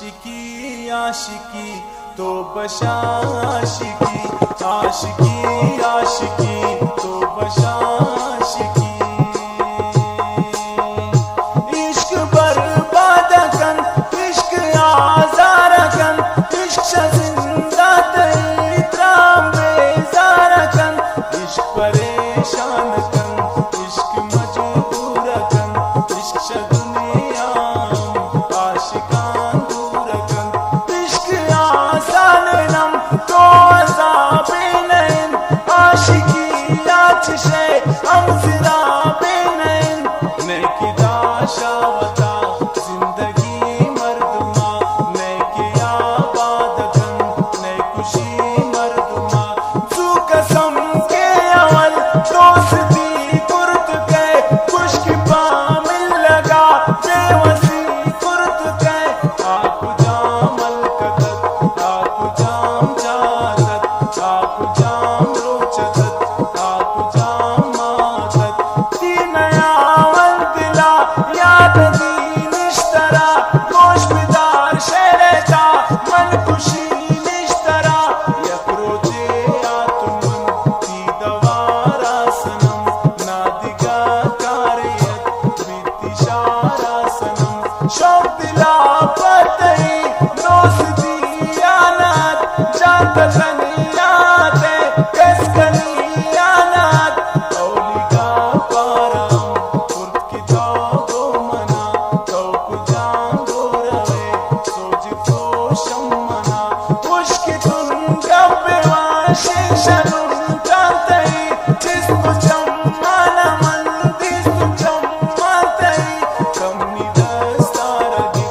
आशिकी आशिकी तो बशा आशिकी, आशिकी आशिकी तो बशा आशिकी। इश्क बर्बाद कन, इश्क आज़ार कन, इश्क जिंदा तई त्राम बेजार कन, इश्क परेशान कन, इश्क मजबूर कन, इश्क दुनिया आशिकान दूर कन, इश्क आसान नम तो अज़ाबे नैन, आशिकी आतिशे हमज़रा बेनैन, नेकी दाशावता जिंदगी मर्दमा, नेकी आबाद कन, ने खुशी मर्दमा, तू कसम के अवल दोस्ती कुर्त के, खुश्क पामिल लगा बेवसी कुर्त के, आप जामल कदत, आप जाम जादत, आप जाम रोचदत, आप जाम मादत, तीन यावल दिला याद दी निश्तरा, गोश बिदार शेरेता मन खुशी निश्तरा, यक्रोजे आत्मन ती दवारा सनम, नादिगा कारियत बितिशारा सनम, शौक दिला पतई दोस्ती यानात, जात सनियाते कसकनी यानात, औलिगा पाराम कुर्त की जागो मना, तौक जांगो रवे सोज फोशम मना, मुश्क तुम गब्बे वाशिक शनुन चाहतई, जिस्म चम्माना मन दिस्म चम्मातई, कमनी दस्तारगी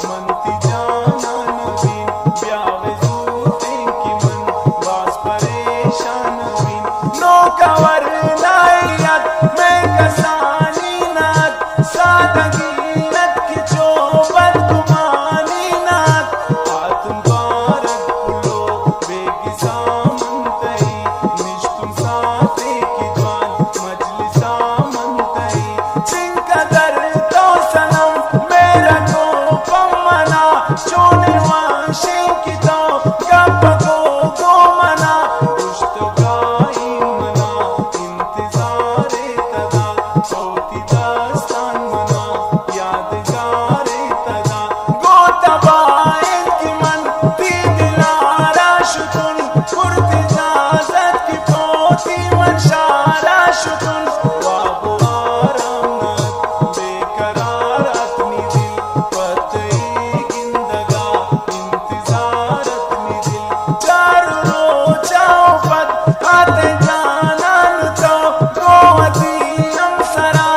मनती जाना नवीन, ब्यावे जूतें की मन बास परेशान बीन, नौकवर नायत मैं कसानी नात, सादगी नत की चोबत गुमानी नात, आत्म बारक पुलो बेगिसा मनतई, निश्तुम साथे की ज्वान मजलिसा मनतई, चिंकदर तो सनम मेरा को पमना, चोने वाशिं की तो गप को मना, पुश्त गाई मना, इंतजारे तदा सोती दास्तान मना, यादगारे तदा गो तबाइन की मन ती दिलारा शुतुन, पुरतिजाजत की पोती मनशारा शुतुन, वाबो आरामत बेकरार अपनी दिल, पतई गिंदगा इंतजार अपनी दिल, चारों रोजाओ पद आते जाना तो, गोवती अमसरा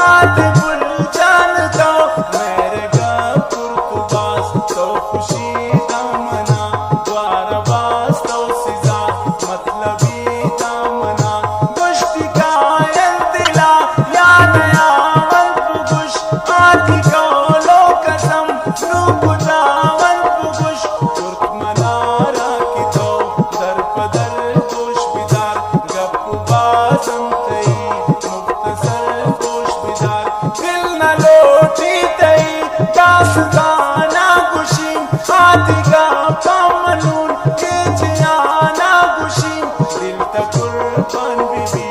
आते बुल जान तो, मेरे गपुर कुबास तो खुशी दामना, द्वारबास तो सिजा मतलबी दामना, गुश्ती कायल दिला या नया वंत पुगुश, आती कौलो कसम नू बुझावन पुगुश, तुर्कमनारा की तो दर पदर गोश बिदार, गप्पू बाजम तई मुख्तसर गोश बिदार, दिल न लोटी तई दास्ताना गुशीम, आती का पमनून के जियाना गुशीम, दिल तक कुर्बान बीबी